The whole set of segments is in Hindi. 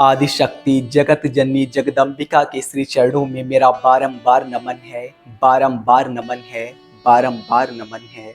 आदिशक्ति जगत जननी जगदम्बिका के श्री चरणों में मेरा बारंबार नमन है, बारंबार नमन है, बारंबार नमन है।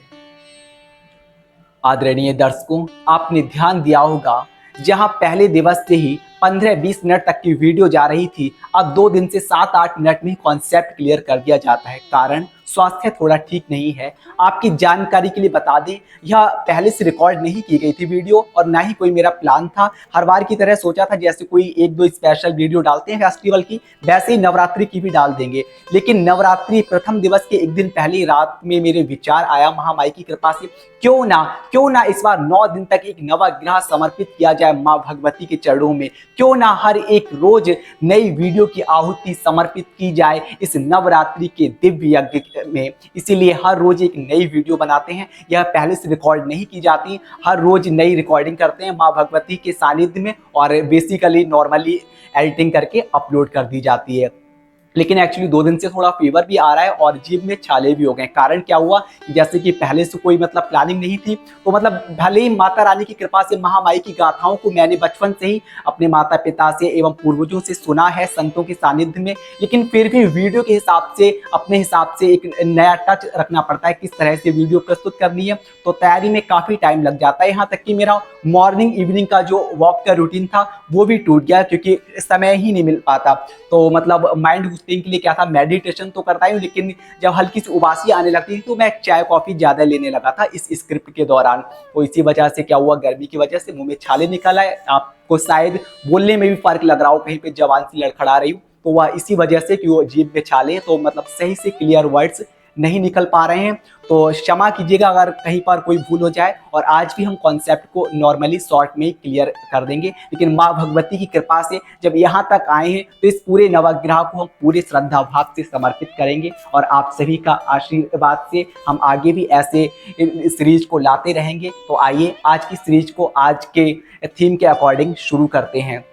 आदरणीय दर्शकों, आपने ध्यान दिया होगा जहां पहले दिवस से ही 15-20 मिनट तक की वीडियो जा रही थी, अब 2 दिन से 7-8 मिनट में कॉन्सेप्ट क्लियर कर दिया जाता है। कारण स्वास्थ्य थोड़ा ठीक नहीं है। आपकी जानकारी के लिए बता दें, यह पहले से रिकॉर्ड नहीं की गई थी वीडियो और ना ही कोई मेरा प्लान था। हर बार की तरह सोचा था जैसे कोई 1-2 स्पेशल वीडियो डालते हैं फेस्टिवल की, वैसे ही नवरात्रि की भी डाल देंगे। लेकिन नवरात्रि प्रथम दिवस के एक दिन पहले रात में मेरे विचार आया महामाई की कृपा से, क्यों ना इस बार 9 दिन तक एक नवग्रह समर्पित किया जाए माँ भगवती के चरणों में। क्यों ना हर एक रोज नई वीडियो की आहुति समर्पित की जाए इस नवरात्रि के दिव्य यज्ञ में। इसीलिए हर रोज एक नई वीडियो बनाते हैं। यह पहले से रिकॉर्ड नहीं की जाती, हर रोज नई रिकॉर्डिंग करते हैं माँ भगवती के सानिध्य में और बेसिकली नॉर्मली एडिटिंग करके अपलोड कर दी जाती है। लेकिन एक्चुअली 2 दिन से थोड़ा फीवर भी आ रहा है और जीभ में छाले भी हो गए। कारण क्या हुआ, जैसे कि पहले से कोई प्लानिंग नहीं थी, तो भले ही माता रानी की कृपा से महामाई की गाथाओं को मैंने बचपन से ही अपने माता पिता से एवं पूर्वजों से सुना है संतों के सानिध्य में, लेकिन फिर भी वीडियो के हिसाब से अपने हिसाब से एक नया टच रखना पड़ता है, किस तरह से वीडियो प्रस्तुत करनी है। तो तैयारी में काफी टाइम लग जाता है, यहाँ तक कि मेरा मॉर्निंग इवनिंग का जो वॉक का रूटीन था वो भी टूट गया क्योंकि समय ही नहीं मिल पाता। तो माइंड बूस्टिंग के लिए क्या था, मेडिटेशन तो करता हूँ, लेकिन जब हल्की सी उबासी आने लगती थी तो मैं चाय कॉफी ज्यादा लेने लगा था इस स्क्रिप्ट के दौरान। तो इसी वजह से क्या हुआ, गर्मी की वजह से मुंह में छाले निकल आए। आपको शायद बोलने में भी फर्क लग रहा हो, कहीं पे जबान सी लड़खड़ा रही हो, तो वह इसी वजह से कि वो जीभ में छाले, तो सही से क्लियर वर्ड्स नहीं निकल पा रहे हैं। तो क्षमा कीजिएगा अगर कहीं पर कोई भूल हो जाए। और आज भी हम कॉन्सेप्ट को नॉर्मली शॉर्ट में ही क्लियर कर देंगे, लेकिन माँ भगवती की कृपा से जब यहाँ तक आए हैं तो इस पूरे नवग्रह को हम पूरे श्रद्धा भाव से समर्पित करेंगे और आप सभी का आशीर्वाद से हम आगे भी ऐसे सीरीज को लाते रहेंगे। तो आइए आज की सीरीज को आज के थीम के अकॉर्डिंग शुरू करते हैं।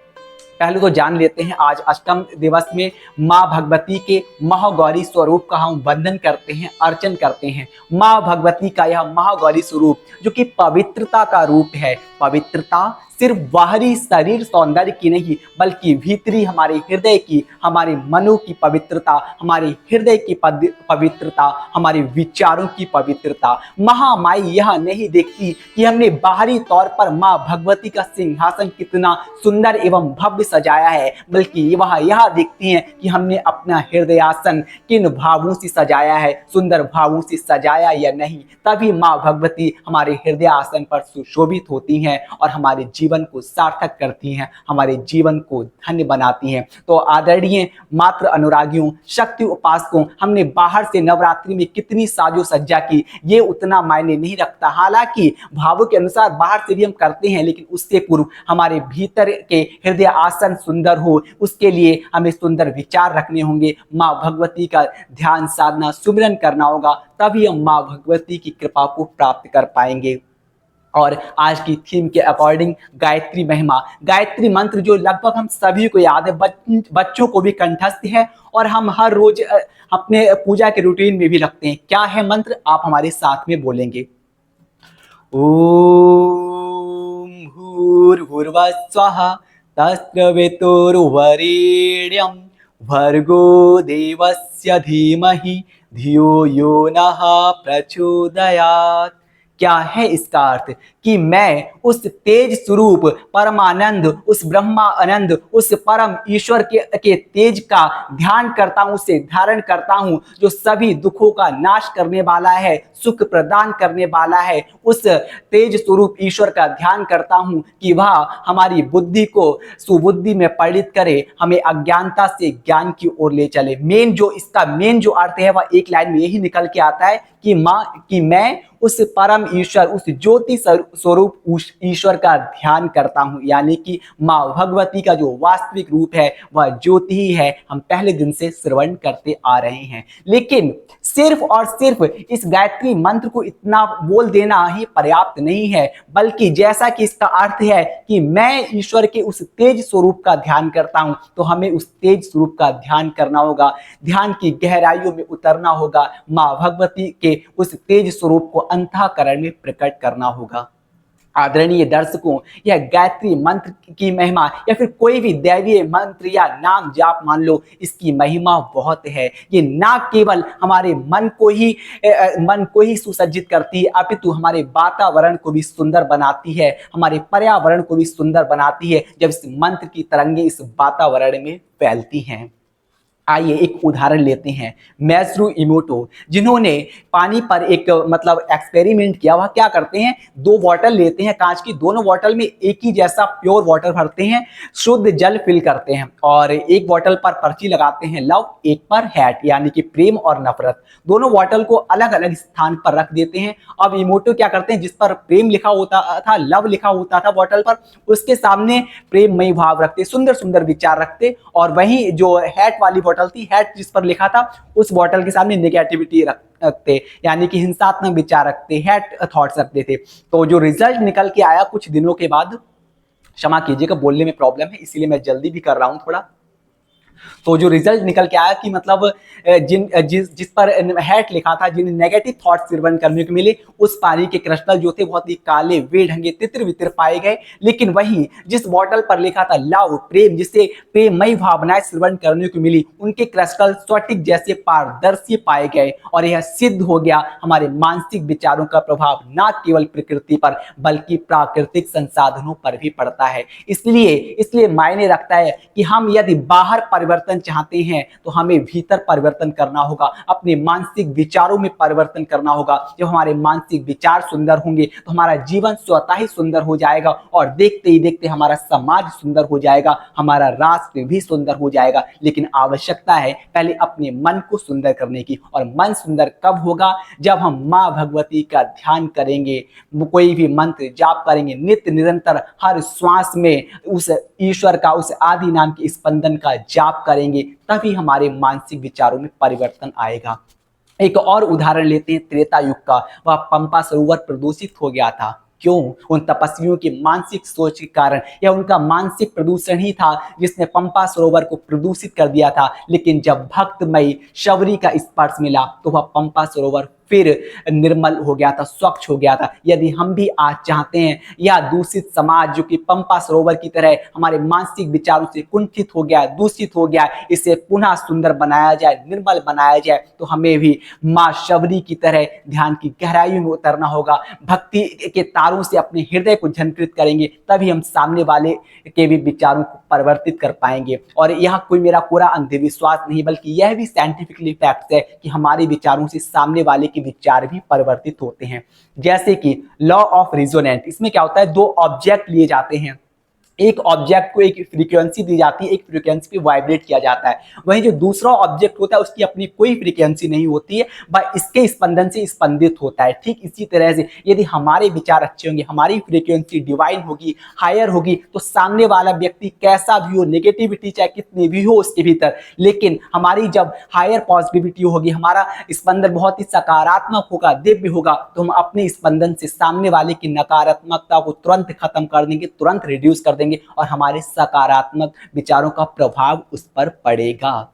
पहले तो जान लेते हैं आज अष्टम दिवस में माँ भगवती के महागौरी स्वरूप का हम वंदन करते हैं, अर्चन करते हैं। माँ भगवती का यह महागौरी स्वरूप जो कि पवित्रता का रूप है। पवित्रता सिर्फ बाहरी शरीर सौंदर्य की नहीं, बल्कि भीतरी हमारे हृदय की, हमारे मनो की पवित्रता, हमारे हृदय की पवित्रता, हमारे विचारों की पवित्रता। महामाई यह नहीं देखती कि हमने बाहरी तौर पर माँ भगवती का सिंहासन कितना सुंदर एवं भव्य सजाया है, बल्कि वह यह देखती हैं कि हमने अपना हृदयासन किन भावों से सजाया है, सुंदर भावों से सजाया या नहीं। तभी माँ भगवती हमारे हृदयासन पर सुशोभित होती हैं और हमारे जीवन को सार्थक करती हैं, हमारे जीवन को धन्य बनाती हैं। तो आदरणीय मात्र अनुरागियों, शक्ति उपासकों, हमने बाहर से नवरात्रि में कितनी साजो सज्जा की ये उतना मायने नहीं रखता। हालांकि भावों के अनुसार बाहर से भी हम करते हैं, लेकिन उससे पूर्व हमारे भीतर के हृदय आसन सुंदर हो, उसके लिए हमें सुंदर विचार रखने होंगे, माँ भगवती का ध्यान साधना सुमिरन करना होगा, तभी हम माँ भगवती की कृपा को प्राप्त कर पाएंगे। और आज की थीम के अकॉर्डिंग गायत्री महिमा, गायत्री मंत्र जो लगभग हम सभी को याद है, बच्चों को भी कंठस्थ है और हम हर रोज अपने पूजा के रूटीन में भी रखते हैं। क्या है मंत्र, आप हमारे साथ में बोलेंगे। ओम भूर्भुवः स्वः तत्सवितुर्वरेण्यं भर्गो देवस्य धीमहि धियो यो नः प्रचोदयात्। क्या है इसका अर्थ कि मैं उस तेज स्वरूप परमानंद, उस ब्रह्मानंद, उस परम ईश्वर के तेज का ध्यान करता हूं, उसे धारण करता हूं, जो सभी दुखों का नाश करने वाला है, सुख प्रदान करने वाला है। उस तेज स्वरूप ईश्वर का ध्यान करता हूं कि वह हमारी बुद्धि को सुबुद्धि में परिणित करे, हमें अज्ञानता से ज्ञान की ओर ले चले। इसका मेन जो अर्थ है वह एक लाइन में यही निकल के आता है कि मैं उस परम ईश्वर, उस ज्योति स्वरूप ईश्वर का ध्यान करता हूं। यानी कि माँ भगवती का जो वास्तविक रूप है वह ज्योति ही है, हम पहले दिन से श्रवण करते आ रहे हैं। लेकिन सिर्फ और सिर्फ इस गायत्री मंत्र को इतना बोल देना ही पर्याप्त नहीं है, बल्कि जैसा कि इसका अर्थ है कि मैं ईश्वर के उस तेज स्वरूप का ध्यान करता हूं, तो हमें उस तेज स्वरूप का ध्यान करना होगा, ध्यान की गहराइयों में उतरना होगा, माँ भगवती के उस तेज स्वरूप को अंतःकरण में प्रकट करना होगा। आदरणीय दर्शकों, यह गायत्री मंत्र की महिमा या फिर कोई भी दैवीय मंत्र या नाम जाप मान लो, इसकी महिमा बहुत है। ये ना केवल हमारे मन को ही सुसज्जित करती है, अपितु हमारे वातावरण को भी सुंदर बनाती है, हमारे पर्यावरण को भी सुंदर बनाती है जब इस मंत्र की तरंगे इस वातावरण में फैलती हैं। आइए एक उदाहरण लेते हैं। मैसरू इमोटो, जिन्होंने पानी पर एक एक्सपेरिमेंट किया। वह क्या करते हैं, दो बॉटल लेते हैं कांच की, दोनों बॉटल में एक ही जैसा प्योर वाटर भरते हैं, शुद्ध जल फिल करते हैं और एक बॉटल पर पर्ची लगाते हैं लव, एक पर हैट यानी कि प्रेम और नफरत। दोनों बॉटल को अलग अलग स्थान पर रख देते हैं। अब इमोटो क्या करते हैं, जिस पर प्रेम लिखा होता था, लव लिखा होता था बॉटल पर, उसके सामने प्रेममयी भाव रखते, सुंदर सुंदर विचार रखते, और वहीं जो हैट वाली बॉटल थी, हैट जिस पर लिखा था, उस बॉटल के सामने नेगेटिविटी रखते, यानी कि हिंसात्मक विचार रखते, हैट थॉट्स रखते थे। तो जो रिजल्ट निकल के आया कुछ दिनों के बाद, क्षमा कीजिएगा बोलने में प्रॉब्लम है इसीलिए मैं जल्दी भी कर रहा हूं थोड़ा। तो जो रिजल्ट निकल के आया कि जिस पर हैट लिखा था, जिन्हें नेगेटिव थॉट्स श्रवण करने को मिले, उस पानी के क्रिस्टल जो थे बहुत ही काले, बेढंगे, तितर वितर पाए गए। लेकिन वहीं जिस बॉटल पर लिखा था लव, प्रेम, जिससे प्रेममयी भावनाएं श्रवण करने को मिली, उनके क्रिस्टल स्फटिक जैसे पारदर्शी पाए गए। और यह सिद्ध हो गया हमारे मानसिक विचारों का प्रभाव न केवल प्रकृति पर बल्कि प्राकृतिक संसाधनों पर भी पड़ता है। इसलिए मायने रखता है कि हम यदि बाहर परिवर्तन चाहते हैं तो हमें भीतर परिवर्तन करना होगा, अपने मानसिक विचारों में परिवर्तन करना होगा। जब हमारे मानसिक विचार सुंदर होंगे तो हमारा जीवन स्वतः ही सुंदर हो जाएगा और देखते ही देखते हमारा समाज सुंदर हो जाएगा, हमारा राष्ट्र भी सुंदर हो जाएगा। लेकिन आवश्यकता है पहले अपने मन को सुंदर करने की, और मन सुंदर कब होगा, जब हम माँ भगवती का ध्यान करेंगे, कोई भी मंत्र जाप करेंगे, नित्य निरंतर हर श्वास में उस ईश्वर का, उस आदि नाम के स्पंदन का जाप करेंगे, तभी हमारे मानसिक विचारों में परिवर्तन आएगा। एक और उदाहरण लेते हैं त्रेता युग का। वह पंपा सरोवर प्रदूषित हो गया था। क्यों? उन तपस्वियों की मानसिक सोच के कारण, या उनका मानसिक प्रदूषण ही था जिसने पंपा सरोवर को प्रदूषित कर दिया था। लेकिन जब भक्तमयी शबरी का स्पर्श मिला तो वह पंपा सरोवर फिर निर्मल हो गया था, स्वच्छ हो गया था। यदि हम भी आज चाहते हैं या दूषित समाज जो कि पंपा सरोवर की तरह हमारे मानसिक विचारों से कुंठित हो गया, दूषित हो गया, इसे पुनः सुंदर बनाया जाए, निर्मल बनाया जाए, तो हमें भी माँ शबरी की तरह ध्यान की गहराई में उतरना होगा। भक्ति के तारों से अपने हृदय को झंकृत करेंगे, तभी हम सामने वाले के भी विचारों को परिवर्तित कर पाएंगे। और यह कोई मेरा पूरा अंधविश्वास नहीं, बल्कि यह भी साइंटिफिकली फैक्ट है कि हमारे विचारों से सामने वाले के विचार भी परिवर्तित होते हैं। जैसे कि लॉ ऑफ रिजोनेंट, इसमें क्या होता है, दो ऑब्जेक्ट लिए जाते हैं, एक ऑब्जेक्ट को एक फ्रीक्वेंसी दी जाती है, एक फ्रीक्वेंसी पे वाइब्रेट किया जाता है। वहीं जो दूसरा ऑब्जेक्ट होता है उसकी अपनी कोई फ्रीक्वेंसी नहीं होती है, वह इसके स्पंदन से स्पंदित होता है। ठीक इसी तरह से यदि हमारे विचार अच्छे होंगे, हमारी फ्रीक्वेंसी डिवाइन होगी, हायर होगी, तो सामने वाला व्यक्ति कैसा भी हो, नेगेटिविटी चाहे कितनी भी हो उसके भीतर, लेकिन हमारी जब हायर पॉजिटिविटी होगी, हमारा स्पंदन बहुत ही सकारात्मक होगा, दिव्य होगा, तो हम अपने स्पंदन से सामने वाले की नकारात्मकता को तुरंत खत्म कर देंगे, तुरंत रिड्यूस कर देंगे, और हमारे सकारात्मक विचारों का प्रभाव उस पर पड़ेगा।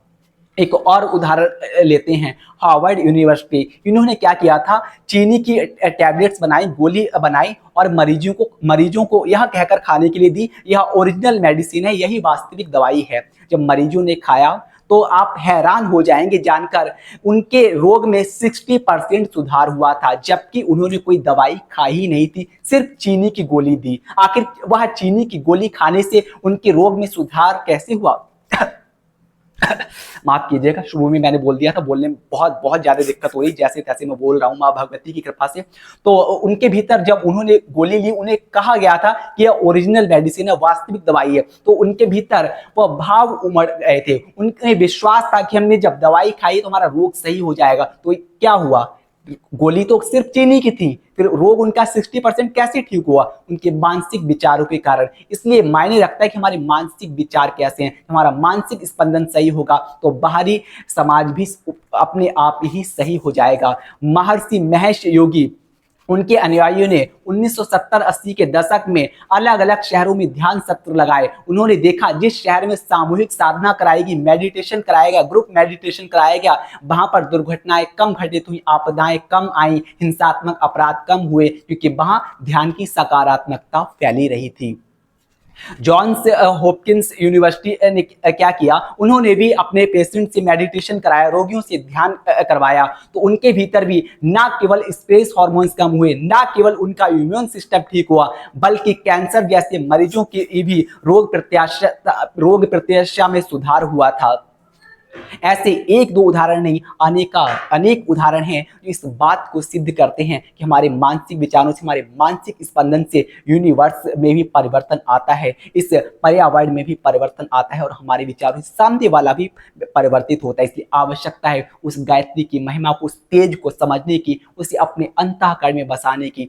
एक और उदाहरण लेते हैं, हार्वर्ड यूनिवर्सिटी। इन्होंने क्या किया था, चीनी की टैबलेट्स बनाई, गोली बनाई, और मरीजों को यह कहकर खाने के लिए दी, यह ओरिजिनल मेडिसिन है, यही वास्तविक दवाई है। जब मरीजों ने खाया तो आप हैरान हो जाएंगे जानकर, उनके रोग में 60% सुधार हुआ था, जबकि उन्होंने कोई दवाई खाई ही नहीं थी, सिर्फ चीनी की गोली दी। आखिर वह चीनी की गोली खाने से उनके रोग में सुधार कैसे हुआ? माफ कीजिएगा, शुरू में मैंने बोल दिया था, बोलने में बहुत ज्यादा दिक्कत हो रही, जैसे तैसे मैं बोल रहा हूँ माँ भगवती की कृपा से। तो उनके भीतर जब उन्होंने गोली ली, उन्हें कहा गया था कि यह ओरिजिनल मेडिसिन है, वास्तविक दवाई है, तो उनके भीतर वह भाव उमड़ गए थे। उनके विश्वास था कि हमने जब दवाई खाई तो हमारा रोग सही हो जाएगा। तो क्या हुआ, गोली तो सिर्फ चीनी की थी, फिर रोग उनका 60% कैसे ठीक हुआ? उनके मानसिक विचारों के कारण। इसलिए मायने रखता है कि हमारे मानसिक विचार कैसे हैं। हमारा मानसिक स्पंदन सही होगा तो बाहरी समाज भी अपने आप ही सही हो जाएगा। महर्षि महेश योगी, उनके अनुयायियों ने 1970-80 के दशक में अलग अलग शहरों में ध्यान सत्र लगाए। उन्होंने देखा जिस शहर में सामूहिक साधना कराएगी, मेडिटेशन कराएगा, ग्रुप मेडिटेशन कराया गया, वहां पर दुर्घटनाएं कम घटित हुई, आपदाएं कम आई, हिंसात्मक अपराध कम हुए, क्योंकि वहां ध्यान की सकारात्मकता फैली रही थी। जॉन्स हॉपकिंस यूनिवर्सिटी ने क्या किया, उन्होंने भी अपने पेशेंट से मेडिटेशन कराया, रोगियों से ध्यान करवाया, तो उनके भीतर भी ना केवल स्ट्रेस हार्मोन्स कम हुए, ना केवल उनका इम्यून सिस्टम ठीक हुआ, बल्कि कैंसर जैसे मरीजों की भी रोग प्रत्याशा में सुधार हुआ था। ऐसे एक दो उदाहरण नहीं, अनेक उदाहरण हैं जो इस बात को सिद्ध करते हैं कि हमारे मानसिक विचारों से, हमारे मानसिक स्पंदन से यूनिवर्स में भी परिवर्तन आता है, इस पर्यावरण में भी परिवर्तन आता है और हमारे विचारों से सामने वाला भी परिवर्तित होता है। इसलिए आवश्यकता है उस गायत्री की महिमा को, उस तेज को समझने की, उसे अपने अंतःकरण में बसाने की,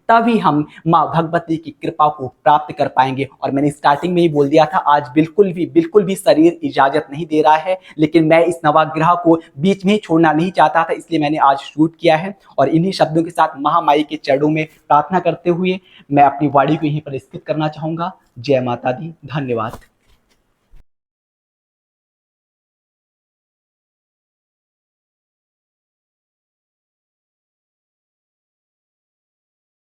तभी हम माँ भगवती की कृपा को प्राप्त कर पाएंगे। और मैंने स्टार्टिंग में ही बोल दिया था, आज बिल्कुल भी शरीर इजाजत नहीं दे रहा है, लेकिन मैं इस नवग्रह को बीच में ही छोड़ना नहीं चाहता था, इसलिए मैंने आज शूट किया है। और इन्हीं शब्दों के साथ महामाई के चरणों में प्रार्थना करते हुए मैं अपनी वाणी को यहीं पर स्थित करना चाहूंगा। जय माता दी, धन्यवाद।